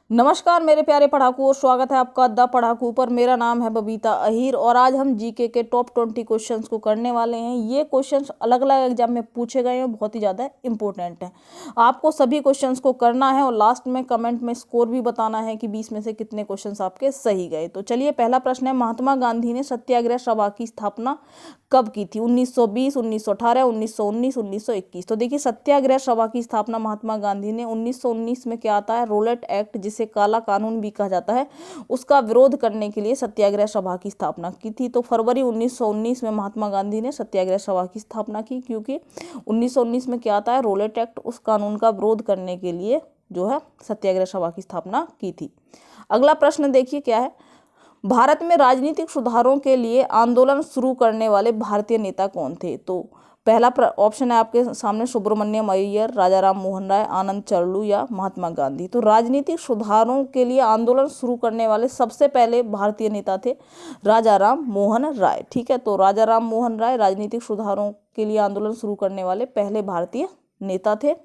नमस्कार मेरे प्यारे पढ़ाकू और स्वागत है आपका द पढ़ाकू पर। मेरा नाम है बबीता अहीर और आज हम जीके के टॉप 20 क्वेश्चंस को करने वाले हैं। ये क्वेश्चंस अलग अलग एग्जाम में पूछे गए हैं, बहुत ही ज़्यादा इंपॉर्टेंट हैं। आपको सभी क्वेश्चंस को करना है और लास्ट में कमेंट में स्कोर भी बताना है कि 20 में से कितने क्वेश्चंस आपके सही गए। तो चलिए, पहला प्रश्न है, महात्मा गांधी ने सत्याग्रह सभा की स्थापना कब की थी? 1920, 1918, 1919, 1921। तो देखिए, सत्याग्रह सभा की स्थापना महात्मा गांधी ने 1919 में क्या आता है, रोलेट एक्ट, जिसे काला कानून भी कहा जाता है, उसका विरोध करने के लिए सत्याग्रह सभा की स्थापना की थी। तो फरवरी 1919 में महात्मा गांधी ने सत्याग्रह सभा की स्थापना की, क्योंकि 1919 में क्या आता है, रोलेट एक्ट, उस कानून का विरोध करने के लिए जो है सत्याग्रह सभा की स्थापना की थी। अगला प्रश्न देखिए क्या है, भारत में राजनीतिक सुधारों के लिए आंदोलन शुरू करने वाले भारतीय नेता कौन थे? तो पहला ऑप्शन है आपके सामने, सुब्रमण्यम अय्यर, राजा राम मोहन राय, आनंद चरलू या महात्मा गांधी। तो राजनीतिक सुधारों के लिए आंदोलन शुरू करने वाले सबसे पहले भारतीय नेता थे राजा राम मोहन राय। ठीक है, तो राजा राम मोहन राय राजनीतिक सुधारों के लिए आंदोलन शुरू करने वाले पहले भारतीय नेता थे।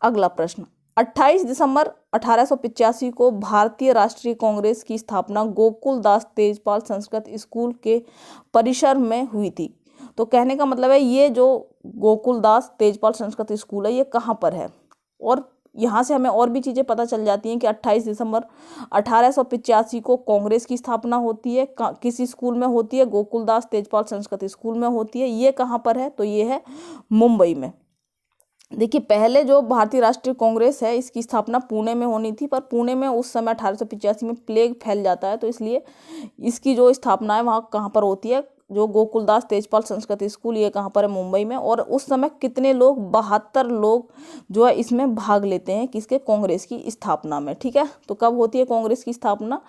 अगला प्रश्न, 28 दिसंबर 1885 को भारतीय राष्ट्रीय कांग्रेस की स्थापना गोकुल दास तेजपाल संस्कृत स्कूल के परिसर में हुई थी। तो कहने का मतलब है, ये जो गोकुल दास तेजपाल संस्कृत स्कूल है, ये कहाँ पर है? और यहाँ से हमें और भी चीज़ें पता चल जाती हैं कि 28 दिसंबर 1885 को कांग्रेस की स्थापना होती है, किसी स्कूल में होती है, गोकुल दास तेजपाल संस्कृत स्कूल में होती है। ये कहाँ पर है? तो ये है मुंबई में। देखिए, पहले जो भारतीय राष्ट्रीय कांग्रेस है, इसकी स्थापना पुणे में होनी थी, पर पुणे में उस समय 1885 में प्लेग फैल जाता है, तो इसलिए इसकी जो स्थापना है वहाँ कहाँ पर होती है, जो गोकुलदास तेजपाल संस्कृत स्कूल, ये कहाँ पर है? मुंबई में। और उस समय कितने लोग, 72 लोग जो है इसमें भाग लेते हैं, किसके? कांग्रेस की स्थापना में। ठीक है, तो कब होती है कांग्रेस की स्थापना?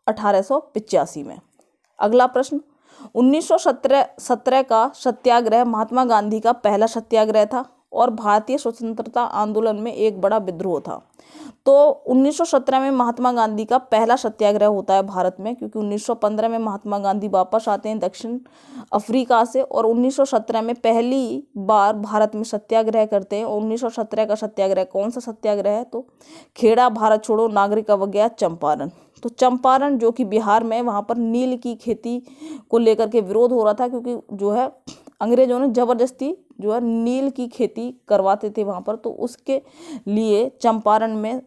1885 में। अगला प्रश्न, 1917 का सत्याग्रह महात्मा गांधी का पहला सत्याग्रह था और भारतीय स्वतंत्रता आंदोलन में एक बड़ा विद्रोह था। तो 1917 में महात्मा गांधी का पहला सत्याग्रह होता है भारत में, क्योंकि 1915 में महात्मा गांधी वापस आते हैं दक्षिण अफ्रीका से और 1917 में पहली बार भारत में सत्याग्रह करते हैं। 1917 का सत्याग्रह कौन सा सत्याग्रह है? तो खेड़ा भारत छोड़ो नागरिक अवज्ञा चंपारण। तो चंपारण जो कि बिहार में, वहाँ पर नील की खेती को लेकर के विरोध हो रहा था, क्योंकि जो है अंग्रेजों ने जबरदस्ती जो है नील की खेती करवाते थे वहाँ पर। तो उसके लिए चंपारण में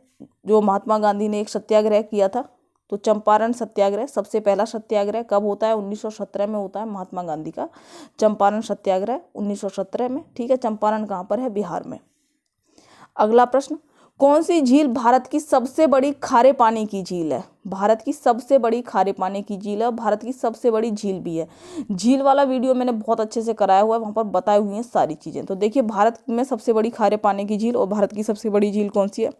जो महात्मा गांधी ने एक सत्याग्रह किया था। तो चंपारण सत्याग्रह सबसे पहला सत्याग्रह कब होता है? 1917 में होता है महात्मा गांधी का चंपारण सत्याग्रह, 1917 में। ठीक है, चंपारण कहाँ पर है? बिहार में। अगला प्रश्न, कौन सी झील भारत की सबसे बड़ी खारे पानी की झील है? भारत की सबसे बड़ी खारे पानी की झील है, भारत की सबसे बड़ी झील भी है। झील वाला वीडियो मैंने बहुत अच्छे से कराया हुआ है, वहाँ पर बताई हुई हैं सारी चीज़ें। तो देखिए, भारत में सबसे बड़ी खारे पानी की झील और भारत की सबसे बड़ी झील कौन सी है?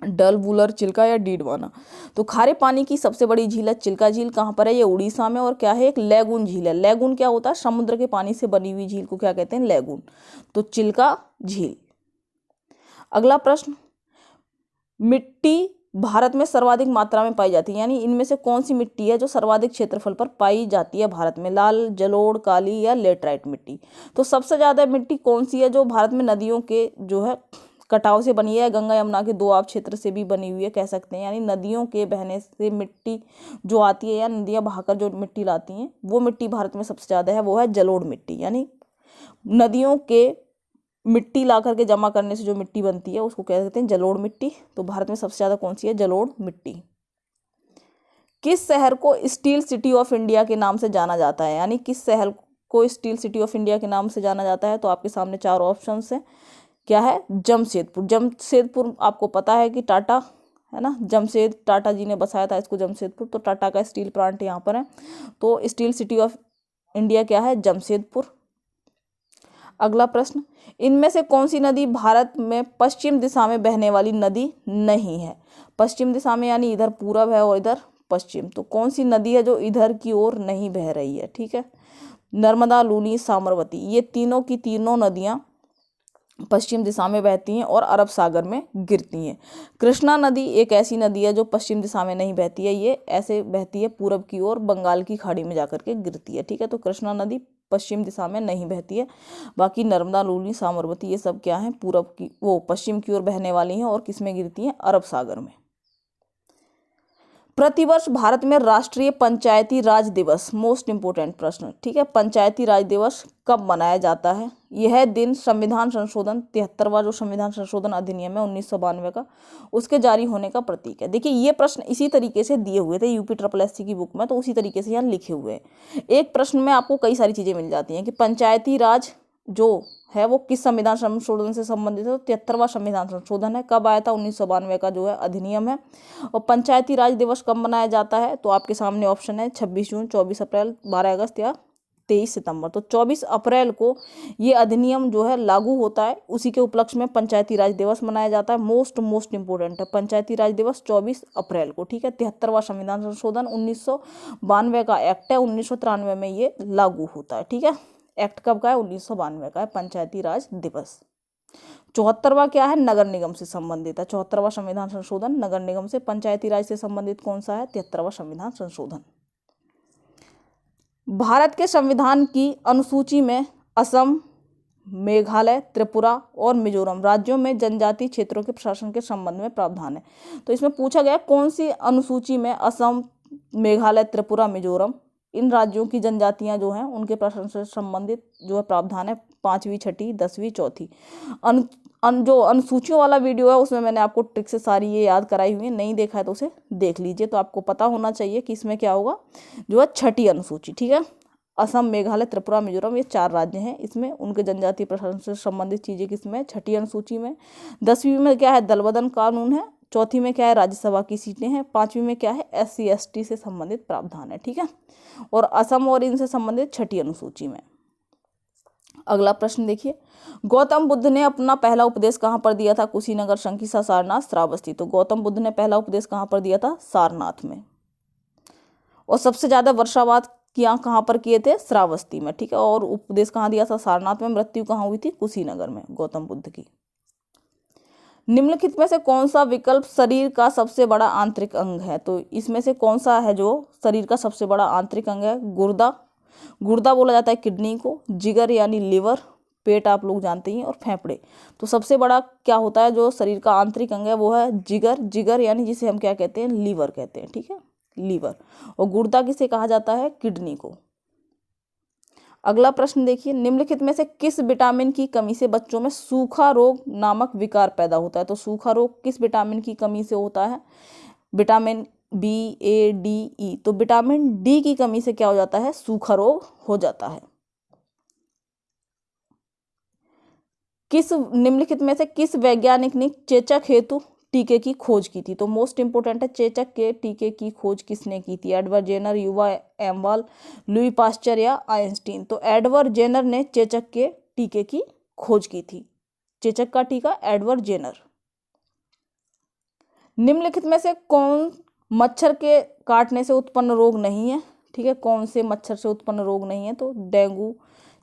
डल, वुलर, चिल्का या डीडवाना। तो खारे पानी की सबसे बड़ी झील है चिल्का झील। कहाँ पर है? ये उड़ीसा में। और क्या है? एक लैगून झील है। लैगून क्या होता है? समुद्र के पानी से बनी हुई झील को क्या कहते हैं? लैगून। तो चिल्का झील। अगला प्रश्न, मिट्टी भारत में सर्वाधिक मात्रा में पाई जाती है, यानी इनमें से कौन सी मिट्टी है जो सर्वाधिक क्षेत्रफल पर पाई जाती है भारत में? लाल, जलोढ़, काली या लेटराइट मिट्टी। तो सबसे ज्यादा मिट्टी कौन सी है जो भारत में नदियों के जो है कटाव से बनी है? गंगा यमुना के दोआब क्षेत्र से भी बनी हुई है, कह सकते हैं। यानी नदियों के बहने से मिट्टी जो आती है, या नदियां बहाकर जो मिट्टी लाती हैं, वो मिट्टी भारत में सबसे ज्यादा है, वो है जलोढ़ मिट्टी। यानी नदियों के मिट्टी ला करके जमा करने से जो मिट्टी बनती है उसको कह सकते हैं जलोढ़ मिट्टी। तो भारत में सबसे ज़्यादा कौन सी है? जलोढ़ मिट्टी। किस शहर को स्टील सिटी ऑफ इंडिया के नाम से जाना जाता है? यानी किस शहर को स्टील सिटी ऑफ इंडिया के नाम से जाना जाता है? तो आपके सामने 4 ऑप्शंस हैं। क्या है? जमशेदपुर। जमशेदपुर आपको पता है कि टाटा है ना, जमशेद टाटा जी ने बसाया था इसको, जमशेदपुर। तो टाटा का स्टील प्लांट यहाँ पर है। तो स्टील सिटी ऑफ इंडिया क्या है? जमशेदपुर। अगला प्रश्न, इनमें से कौन सी नदी भारत में पश्चिम दिशा में बहने वाली नदी नहीं है? पश्चिम दिशा में यानी इधर पूरब है और इधर पश्चिम। तो कौन सी नदी है जो इधर की ओर नहीं बह रही है? ठीक है, नर्मदा, लूनी, साबरमती। ये तीनों की तीनों नदियां पश्चिम दिशा में बहती हैं और अरब सागर में गिरती हैं। कृष्णा नदी एक ऐसी नदी है जो पश्चिम दिशा में नहीं बहती है, ये ऐसे बहती है पूरब की ओर, बंगाल की खाड़ी में जाकर के गिरती है। ठीक है, तो कृष्णा नदी पश्चिम दिशा में नहीं बहती है। बाकी नर्मदा, लूनी, साबरमती ये सब क्या है? पूरब की, वो पश्चिम की ओर बहने वाली हैं और किस में गिरती हैं? अरब सागर में। प्रतिवर्ष भारत में राष्ट्रीय पंचायती राज दिवस, मोस्ट इंपोर्टेंट प्रश्न, ठीक है, पंचायती राज दिवस कब मनाया जाता है? यह दिन संविधान संशोधन 73वां जो संविधान संशोधन अधिनियम है 1992 का, उसके जारी होने का प्रतीक है। देखिए ये प्रश्न इसी तरीके से दिए हुए थे UPSSC की बुक में, तो उसी तरीके से यहाँ लिखे हुए हैं। एक प्रश्न में आपको कई सारी चीजें मिल जाती हैं कि पंचायती राज जो है वो किस संविधान संशोधन से संबंधित है, तो 73वां संविधान संशोधन है। कब आया था? 1992 का जो है अधिनियम है। और पंचायती राज दिवस कब मनाया जाता है? तो आपके सामने ऑप्शन है 26 जून, 24 अप्रैल, 12 अगस्त या 23 सितंबर। तो 24 अप्रैल को ये अधिनियम जो है लागू होता है, उसी के उपलक्ष्य में पंचायती राज दिवस मनाया जाता है। मोस्ट इंपोर्टेंट है पंचायती राज दिवस 24 अप्रैल को, ठीक है। 73वां संविधान संशोधन 1992 का एक्ट है, 1993 में ये लागू होता है, ठीक है। एक्ट कब का है? 1992 का है पंचायती राज दिवस। 74वां क्या है? नगर निगम से संबंधित है। 74वां संविधान संशोधन नगर निगम से, पंचायती राज से संबंधित कौन सा है? 73वां संविधान संशोधन। भारत के संविधान की अनुसूची में असम, मेघालय, त्रिपुरा और मिजोरम राज्यों में जनजातीय क्षेत्रों के प्रशासन के संबंध में प्रावधान है। तो इसमें पूछा गया कौन सी अनुसूची में असम, मेघालय, त्रिपुरा, मिजोरम इन राज्यों की जनजातियां जो हैं उनके प्रशासन से संबंधित जो है प्रावधान है। 5वीं, 6ठी, 10वीं, 4थी जो अनुसूचियों वाला वीडियो है उसमें मैंने आपको ट्रिक से सारी ये याद कराई हुई है, नहीं देखा है तो उसे देख लीजिए। तो आपको पता होना चाहिए कि इसमें क्या होगा, जो है 6ठी अनुसूची, ठीक है। असम, मेघालय, त्रिपुरा, मिजोरम ये 4 राज्य हैं, इसमें उनके जनजातीय प्रशासन से संबंधित चीजें किसमें? 6ठी अनुसूची में। 10वीं में क्या है? दल बदल कानून है। 4थी में क्या है? राज्यसभा की सीटें हैं। 5वीं में क्या है? SC ST से संबंधित प्रावधान है, ठीक है। और असम और इनसे संबंधित 6ठी अनुसूची में। अगला प्रश्न देखिए, गौतम बुद्ध ने अपना पहला उपदेश कहाँ पर दिया था? कुशीनगर, शंखिसा, सारनाथ, श्रावस्ती। तो गौतम बुद्ध ने पहला उपदेश कहाँ पर दिया था? सारनाथ में। और सबसे ज्यादा वर्षावात कहाँ पर किए थे? श्रावस्ती में, ठीक है। और उपदेश कहाँ दिया था? सारनाथ में। मृत्यु कहाँ हुई थी? कुशीनगर में गौतम बुद्ध की। निम्नलिखित में से कौन सा विकल्प शरीर का सबसे बड़ा आंतरिक अंग है? तो इसमें से कौन सा है जो शरीर का सबसे बड़ा आंतरिक अंग है? गुर्दा, गुर्दा बोला जाता है किडनी को, जिगर यानी लिवर, पेट आप लोग जानते ही, और फेफड़े। तो सबसे बड़ा क्या होता है जो शरीर का आंतरिक अंग है? वो है जिगर, जिगर यानी जिसे हम क्या कहते हैं? लीवर कहते हैं, ठीक है, लीवर। और गुर्दा किसे कहा जाता है? किडनी को। अगला प्रश्न देखिए, निम्नलिखित में से किस विटामिन की कमी से बच्चों में सूखा रोग नामक विकार पैदा होता है? तो सूखा रोग किस विटामिन की कमी से होता है? Vitamin B, A, D, E। तो विटामिन D की कमी से क्या हो जाता है? सूखा रोग हो जाता है। निम्नलिखित में से किस वैज्ञानिक ने चेचक हेतु टीके की खोज की थी? तो मोस्ट इंपोर्टेंट है, चेचक के टीके की खोज किसने की थी? एडवर्ड जेनर, युवा एम्वाल, लुई पास्चर या आइंस्टीन। तो एडवर्ड जेनर ने चेचक के टीके की खोज की थी। चेचक का टीका एडवर्ड जेनर। निम्नलिखित में से कौन मच्छर के काटने से उत्पन्न रोग नहीं है? ठीक है, कौन से मच्छर से उत्पन्न रोग नहीं है? तो डेंगू,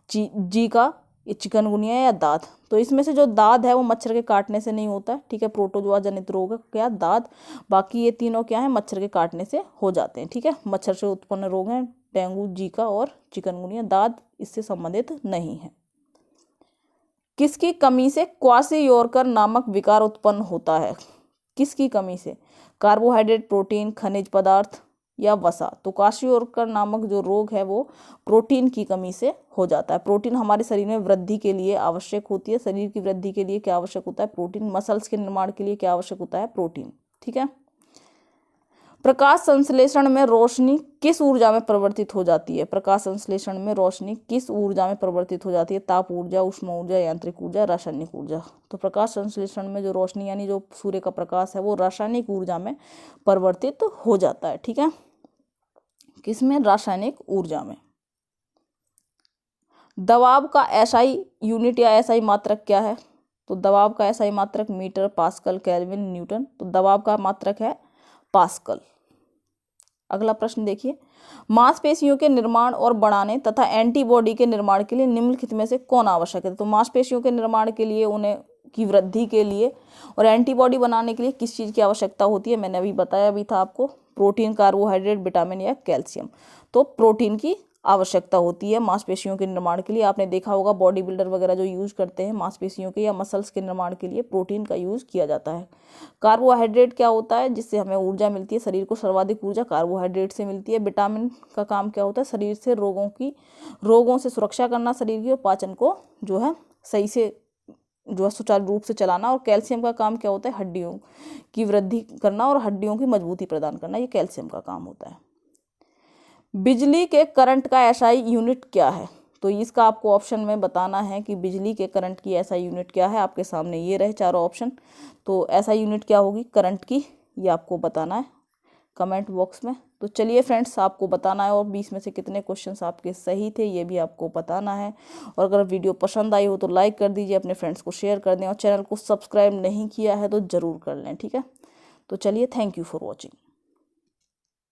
जीका, चिकनगुनिया या दाद। तो इसमें से जो दाद है वो मच्छर के काटने से नहीं होता है, ठीक है। प्रोटोजोआ जनित रोग है क्या? दाद। बाकी ये तीनों क्या है? मच्छर के काटने से हो जाते हैं, ठीक है। मच्छर से उत्पन्न रोग हैं डेंगू, जीका और चिकनगुनिया। दाद इससे संबंधित नहीं है। किसकी कमी से क्वाशियोरकर नामक विकार उत्पन्न होता है? किसकी कमी से? कार्बोहाइड्रेट, प्रोटीन, खनिज पदार्थ या वसा। तो क्वाशियोरकर नामक जो रोग है वो प्रोटीन की कमी से हो जाता है। प्रोटीन हमारे शरीर में वृद्धि के लिए आवश्यक होती है। शरीर की वृद्धि के लिए क्या आवश्यक होता है? प्रोटीन। मसल्स के निर्माण के लिए क्या आवश्यक होता है? प्रोटीन, ठीक है। प्रकाश संश्लेषण में रोशनी किस ऊर्जा में परिवर्तित हो जाती है? प्रकाश संश्लेषण में रोशनी किस ऊर्जा में परिवर्तित हो जाती है? ताप ऊर्जा, ऊष्मा ऊर्जा, यांत्रिक ऊर्जा, रासायनिक ऊर्जा। तो प्रकाश संश्लेषण में जो रोशनी यानी जो सूर्य का प्रकाश है वो रासायनिक ऊर्जा में परिवर्तित हो जाता है, ठीक है। किसमें? रासायनिक ऊर्जा में। दबाव का SI यूनिट या SI मात्रक क्या है? तो दबाव का SI मात्रक मीटर, पास्कल, केल्विन, न्यूटन। तो दबाव का मात्रक है पास्कल। अगला प्रश्न देखिए, मांसपेशियों के निर्माण और बढ़ाने तथा एंटीबॉडी के निर्माण के लिए निम्नलिखित में से कौन आवश्यक है? तो मांसपेशियों के निर्माण के लिए, उन्हें की वृद्धि के लिए और एंटीबॉडी बनाने के लिए किस चीज़ की आवश्यकता होती है? मैंने अभी बताया भी था आपको, प्रोटीन, कार्बोहाइड्रेट, विटामिन या कैल्शियम। तो प्रोटीन की आवश्यकता होती है मांसपेशियों के निर्माण के लिए। आपने देखा होगा बॉडी बिल्डर वगैरह जो यूज करते हैं मांसपेशियों के या मसल्स के निर्माण के लिए प्रोटीन का यूज किया जाता है। कार्बोहाइड्रेट क्या होता है, जिससे हमें ऊर्जा मिलती है, शरीर को सर्वाधिक ऊर्जा कार्बोहाइड्रेट से मिलती है। विटामिन का काम क्या होता है, शरीर से रोगों से सुरक्षा करना, शरीर की, और पाचन को जो है सही से जो है सुचारू रूप से चलाना। और कैल्शियम का काम क्या होता है, हड्डियों की वृद्धि करना और हड्डियों की मजबूती प्रदान करना, ये कैल्शियम का काम होता है। बिजली के करंट का एसआई यूनिट क्या है, तो इसका आपको ऑप्शन में बताना है कि बिजली के करंट की एसआई यूनिट क्या है। आपके सामने ये रहे चारों ऑप्शन, तो एसआई यूनिट क्या होगी करंट की, ये आपको बताना है कमेंट बॉक्स में। तो चलिए फ्रेंड्स, आपको बताना है और 20 में से कितने क्वेश्चंस आपके सही थे ये भी आपको बताना है। और अगर वीडियो पसंद आई हो तो लाइक कर दीजिए, अपने फ्रेंड्स को शेयर कर दें, और चैनल को सब्सक्राइब नहीं किया है तो ज़रूर कर लें, ठीक है। तो चलिए, थैंक यू फॉर वॉचिंग।